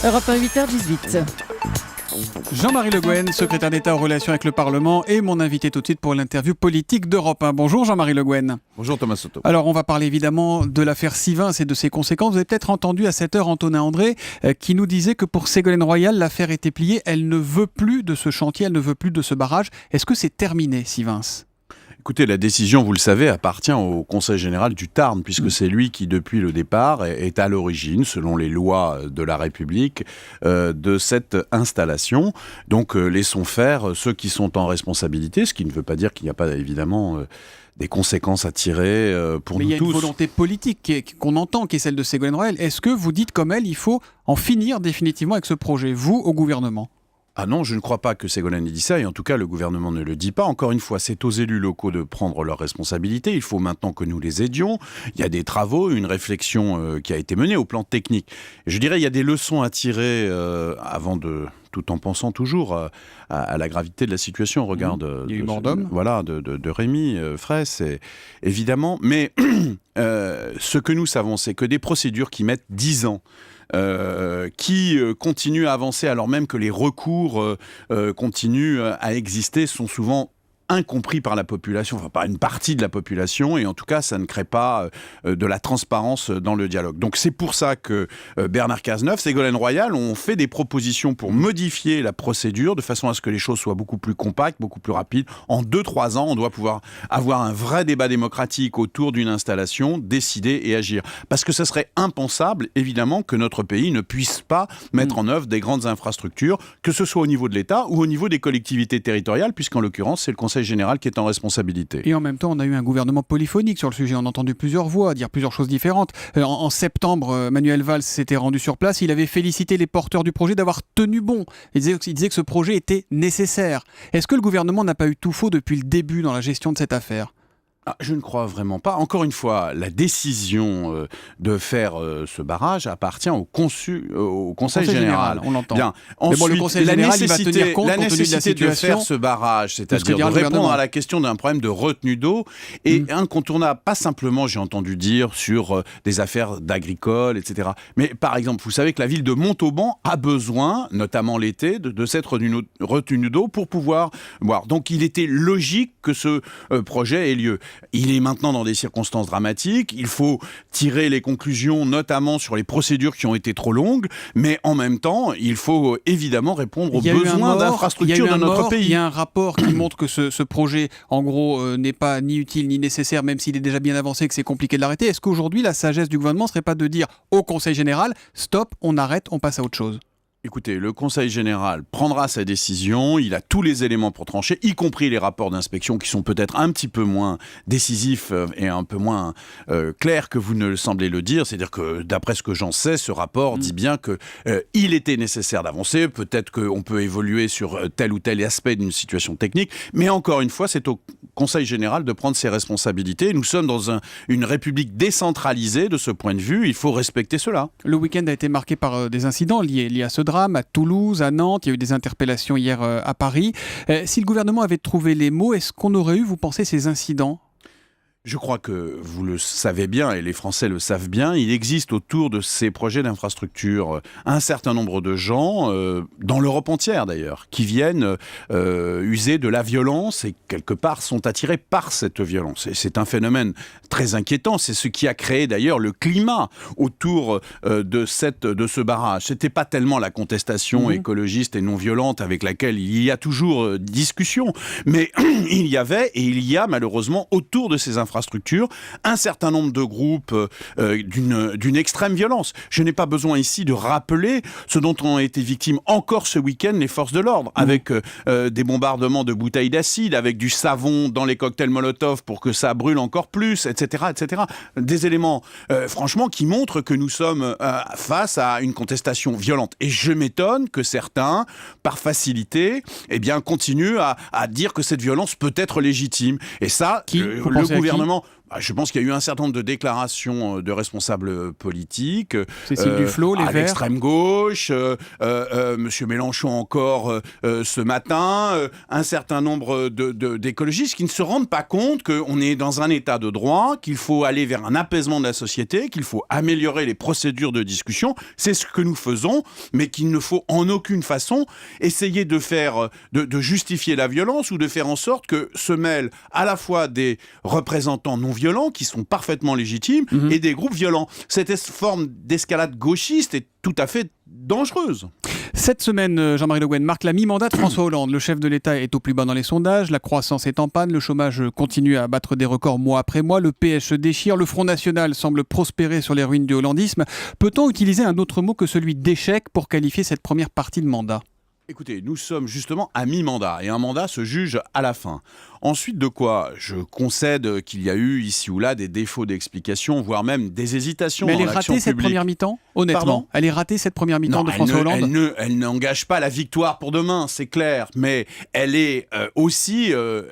Europe 1, 8h18. Jean-Marie Le Guen, secrétaire d'État aux relations avec le Parlement, est mon invité tout de suite pour l'interview politique d'Europe 1. Bonjour Jean-Marie Le Guen. Bonjour Thomas Soto. Alors on va parler évidemment de l'affaire Sivins et de ses conséquences. Vous avez peut-être entendu à cette heure Antonin André qui nous disait que pour Ségolène Royal, l'affaire était pliée. Elle ne veut plus de ce chantier, elle ne veut plus de ce barrage. Est-ce que c'est terminé, Sivins ? Écoutez, la décision, vous le savez, appartient au Conseil général du Tarn, puisque c'est lui qui, depuis le départ, est à l'origine, selon les lois de la République, de cette installation. Donc, laissons faire ceux qui sont en responsabilité, ce qui ne veut pas dire qu'il n'y a pas, évidemment, des conséquences à tirer pour nous tous. Mais il y a une volonté politique qu'on entend, qui est celle de Ségolène Royal. Est-ce que vous dites comme elle, il faut en finir définitivement avec ce projet, vous, au gouvernement ? Ah non, je ne crois pas que Ségolène ait dit ça, et en tout cas, le gouvernement ne le dit pas. Encore une fois, c'est aux élus locaux de prendre leurs responsabilités. Il faut maintenant que nous les aidions. Il y a des travaux, une réflexion qui a été menée au plan technique. Et je dirais, il y a des leçons à tirer avant de... tout en pensant toujours à la gravité de la situation. Regarde, il y a eu mort d'homme. Voilà, de Rémi Fraisse, évidemment. Mais ce que nous savons, c'est que des procédures qui mettent 10 ans, qui continuent à avancer alors même que les recours continuent à exister, sont souvent incompris par la population, enfin par une partie de la population, et en tout cas ça ne crée pas de la transparence dans le dialogue. Donc c'est pour ça que Bernard Cazeneuve, Ségolène Royal ont fait des propositions pour modifier la procédure de façon à ce que les choses soient beaucoup plus compactes, beaucoup plus rapides. En 2-3 ans, on doit pouvoir avoir un vrai débat démocratique autour d'une installation, décider et agir. Parce que ce serait impensable, évidemment, que notre pays ne puisse pas mettre en œuvre des grandes infrastructures, que ce soit au niveau de l'État ou au niveau des collectivités territoriales, puisqu'en l'occurrence, c'est le Conseil général qui est en responsabilité. Et en même temps, on a eu un gouvernement polyphonique sur le sujet. On a entendu plusieurs voix dire plusieurs choses différentes. En septembre, Manuel Valls s'était rendu sur place. Il avait félicité les porteurs du projet d'avoir tenu bon. Il disait que ce projet était nécessaire. Est-ce que le gouvernement n'a pas eu tout faux depuis le début dans la gestion de cette affaire ? Je ne crois vraiment pas. Encore une fois, la décision de faire ce barrage appartient au Conseil général. On l'entend. Bien. Ensuite, mais bon, le Conseil général, il va tenir compte la nécessité de faire ce barrage, c'est-à-dire de répondre à la question d'un problème de retenue d'eau, est incontournable. Pas simplement, j'ai entendu dire, sur des affaires d'agricole, etc. Mais par exemple, vous savez que la ville de Montauban a besoin, notamment l'été, de cette retenue d'eau pour pouvoir boire. Donc il était logique que ce projet ait lieu. Il est maintenant dans des circonstances dramatiques, il faut tirer les conclusions notamment sur les procédures qui ont été trop longues, mais en même temps, il faut évidemment répondre aux besoins d'infrastructures de notre pays. Il y a un rapport qui montre que ce projet, en gros, n'est pas ni utile ni nécessaire, même s'il est déjà bien avancé et que c'est compliqué de l'arrêter. Est-ce qu'aujourd'hui, la sagesse du gouvernement ne serait pas de dire au Conseil général, stop, on arrête, on passe à autre chose ? Écoutez, le Conseil général prendra sa décision, il a tous les éléments pour trancher, y compris les rapports d'inspection qui sont peut-être un petit peu moins décisifs et un peu moins clairs que vous ne semblez le dire. C'est-à-dire que, d'après ce que j'en sais, ce rapport dit bien qu'il était nécessaire d'avancer, peut-être qu'on peut évoluer sur tel ou tel aspect d'une situation technique, mais encore une fois, c'est au Conseil général de prendre ses responsabilités. Nous sommes dans une république décentralisée de ce point de vue, il faut respecter cela. Le week-end a été marqué par des incidents liés à ce drame, à Toulouse, à Nantes, il y a eu des interpellations hier à Paris. Si le gouvernement avait trouvé les mots, est-ce qu'on aurait eu, vous pensez, ces incidents ? Je crois que vous le savez bien, et les Français le savent bien, il existe autour de ces projets d'infrastructure un certain nombre de gens, dans l'Europe entière d'ailleurs, qui viennent user de la violence et quelque part sont attirés par cette violence. Et c'est un phénomène très inquiétant, c'est ce qui a créé d'ailleurs le climat autour de ce barrage. C'était pas tellement la contestation écologiste et non violente avec laquelle il y a toujours discussion, mais il y avait et il y a malheureusement autour de ces infrastructures un certain nombre de groupes d'une extrême violence. Je n'ai pas besoin ici de rappeler ce dont ont été victimes encore ce week-end les forces de l'ordre, avec des bombardements de bouteilles d'acide, avec du savon dans les cocktails Molotov pour que ça brûle encore plus, etc. etc. Des éléments, franchement, qui montrent que nous sommes face à une contestation violente. Et je m'étonne que certains, par facilité, continuent à dire que cette violence peut être légitime. Et ça, le gouvernement Je pense qu'il y a eu un certain nombre de déclarations de responsables politiques. Cécile Duflot, les à Verts. l'extrême gauche, Monsieur Mélenchon encore ce matin, un certain nombre d'écologistes qui ne se rendent pas compte qu'on est dans un état de droit, qu'il faut aller vers un apaisement de la société, qu'il faut améliorer les procédures de discussion. C'est ce que nous faisons, mais qu'il ne faut en aucune façon essayer de faire, de justifier la violence ou de faire en sorte que se mêlent à la fois des représentants non violents qui sont parfaitement légitimes et des groupes violents. Cette forme d'escalade gauchiste est tout à fait dangereuse. Cette semaine, Jean-Marie Le Guen marque la mi-mandat de François Hollande. Le chef de l'État est au plus bas dans les sondages, la croissance est en panne, le chômage continue à battre des records mois après mois, le PS se déchire, le Front National semble prospérer sur les ruines du hollandisme. Peut-on utiliser un autre mot que celui d'échec pour qualifier cette première partie de mandat ? Écoutez, nous sommes justement à mi-mandat et un mandat se juge à la fin. Ensuite de quoi, je concède qu'il y a eu ici ou là des défauts d'explication, voire même des hésitations dans l'action publique. Mais elle est ratée cette première mi-temps, honnêtement. Pardon ? Elle est ratée cette première mi-temps de François Hollande. Elle n'engage pas la victoire pour demain, c'est clair. Mais elle est aussi,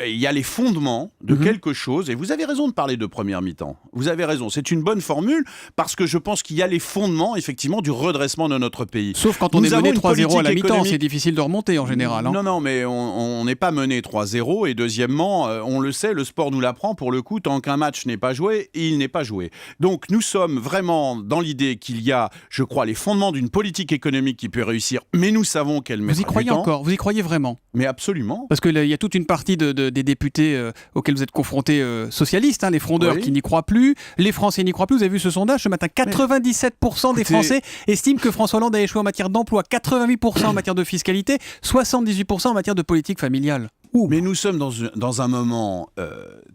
il y a les fondements de quelque chose. Et vous avez raison de parler de première mi-temps. Vous avez raison, c'est une bonne formule parce que je pense qu'il y a les fondements effectivement du redressement de notre pays. Sauf quand on est mené 3-0 à la mi-temps, c'est difficile de remonter en général. Non, mais on n'est pas mené 3-0 et deuxièmement, on le sait, le sport nous l'apprend, pour le coup, tant qu'un match n'est pas joué, il n'est pas joué. Donc nous sommes vraiment dans l'idée qu'il y a, je crois, les fondements d'une politique économique qui peut réussir, mais nous savons qu'elle mettra du temps. Vous y croyez encore ? Vous y croyez vraiment ? Mais absolument. Parce qu'il y a toute une partie des députés auxquels vous êtes confrontés, socialistes, les frondeurs, qui n'y croient plus, les Français n'y croient plus. Vous avez vu ce sondage ce matin, 97% des Français estiment que François Hollande a échoué en matière d'emploi, 88% en matière de fiscalité, 78% en matière de politique familiale. Mais nous sommes dans un moment,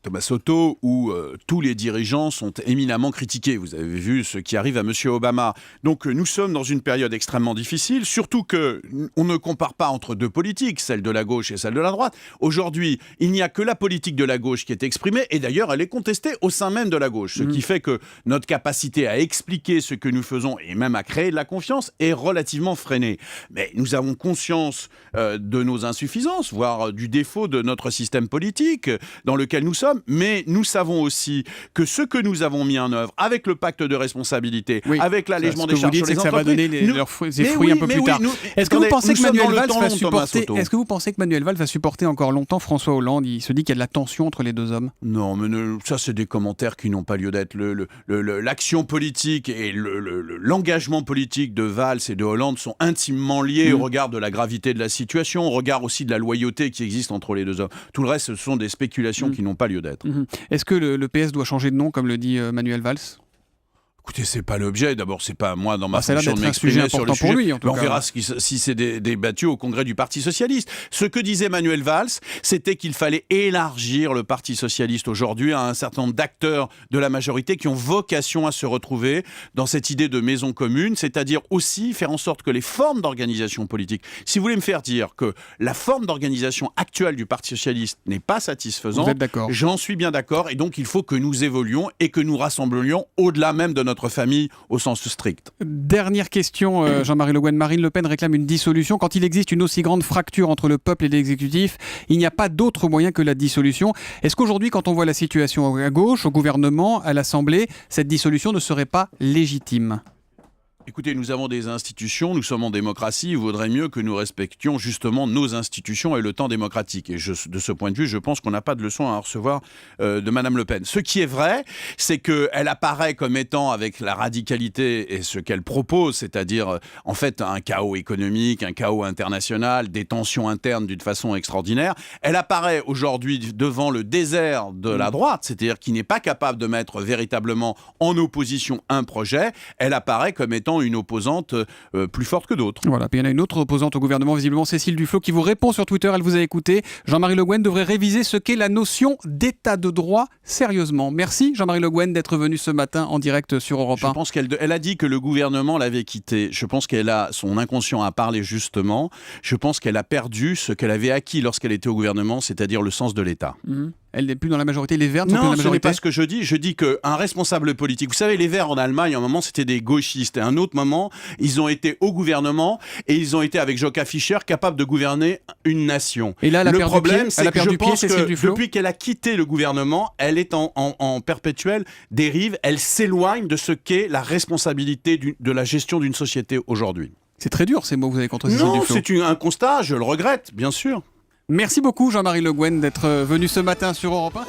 Thomas Soto, où tous les dirigeants sont éminemment critiqués. Vous avez vu ce qui arrive à M. Obama. Donc nous sommes dans une période extrêmement difficile, surtout qu'on ne compare pas entre deux politiques, celle de la gauche et celle de la droite. Aujourd'hui, il n'y a que la politique de la gauche qui est exprimée, et d'ailleurs elle est contestée au sein même de la gauche, ce qui fait que notre capacité à expliquer ce que nous faisons, et même à créer de la confiance, est relativement freinée. Mais nous avons conscience de nos insuffisances, voire du défaut de notre système politique dans lequel nous sommes, mais nous savons aussi que ce que nous avons mis en œuvre avec le pacte de responsabilité, avec l'allègement des charges sur les entreprises, ça va donner leurs fruits un peu plus tard. Est-ce que vous pensez que Manuel Valls va supporter encore longtemps François Hollande ? Il se dit qu'il y a de la tension entre les deux hommes. Non, mais ça c'est des commentaires qui n'ont pas lieu d'être. L'action politique et l'engagement politique de Valls et de Hollande sont intimement liés au regard de la gravité de la situation, au regard aussi de la loyauté qui existe entre les deux hommes. Tout le reste, ce sont des spéculations qui n'ont pas lieu d'être. Est-ce que le PS doit changer de nom, comme le dit Manuel Valls ? Écoutez, c'est pas l'objet. D'abord, c'est pas moi dans ma fonction de m'exprimer sur le sujet. Pour lui, en tout cas. On verra si c'est débattu au congrès du Parti socialiste. Ce que disait Manuel Valls, c'était qu'il fallait élargir le Parti socialiste aujourd'hui à un certain nombre d'acteurs de la majorité qui ont vocation à se retrouver dans cette idée de maison commune, c'est-à-dire aussi faire en sorte que les formes d'organisation politique. Si vous voulez me faire dire que la forme d'organisation actuelle du Parti socialiste n'est pas satisfaisante, vous êtes d'accord ? J'en suis bien d'accord, et donc il faut que nous évoluions et que nous rassemblions au-delà même de notre famille au sens strict. Dernière question, Jean-Marie Le Guen. Marine Le Pen réclame une dissolution. Quand il existe une aussi grande fracture entre le peuple et l'exécutif, il n'y a pas d'autre moyen que la dissolution. Est-ce qu'aujourd'hui, quand on voit la situation à gauche, au gouvernement, à l'Assemblée, cette dissolution ne serait pas légitime ? Écoutez, nous avons des institutions, nous sommes en démocratie, il vaudrait mieux que nous respections justement nos institutions et le temps démocratique. Et de ce point de vue, je pense qu'on n'a pas de leçon à recevoir de Madame Le Pen. Ce qui est vrai, c'est qu'elle apparaît comme étant, avec la radicalité et ce qu'elle propose, c'est-à-dire en fait un chaos économique, un chaos international, des tensions internes d'une façon extraordinaire, elle apparaît aujourd'hui devant le désert de la droite, c'est-à-dire qui n'est pas capable de mettre véritablement en opposition un projet, elle apparaît comme étant une opposante plus forte que d'autres. Voilà, puis il y en a une autre opposante au gouvernement, visiblement Cécile Duflot, qui vous répond sur Twitter, elle vous a écouté. Jean-Marie Le Guen devrait réviser ce qu'est la notion d'état de droit sérieusement. Merci Jean-Marie Le Guen d'être venu ce matin en direct sur Europe 1. Je pense qu'elle a dit que le gouvernement l'avait quitté. Je pense qu'elle a son inconscient à parler justement. Je pense qu'elle a perdu ce qu'elle avait acquis lorsqu'elle était au gouvernement, c'est-à-dire le sens de l'État. Elle n'est plus dans la majorité. Les Verts ne sont plus dans Non, la ce n'est majorité. pas ce que je dis. Je dis qu'un responsable politique, vous savez, les Verts en Allemagne, à un moment, c'était des gauchistes. Et à un autre moment, ils ont été au gouvernement et ils ont été, avec Joschka Fischer, capables de gouverner une nation. Et là, elle a le perdu problème, pied. c'est Elle a que je perdu pied, pense Cécile que Duflot. depuis qu'elle a quitté le gouvernement, elle est en perpétuelle dérive. Elle s'éloigne de ce qu'est la responsabilité de la gestion d'une société aujourd'hui. C'est très dur ces mots que vous avez contre Cécile Non, Duflot. c'est un constat, je le regrette, bien sûr. Merci beaucoup Jean-Marie Le Guen d'être venu ce matin sur Europe 1.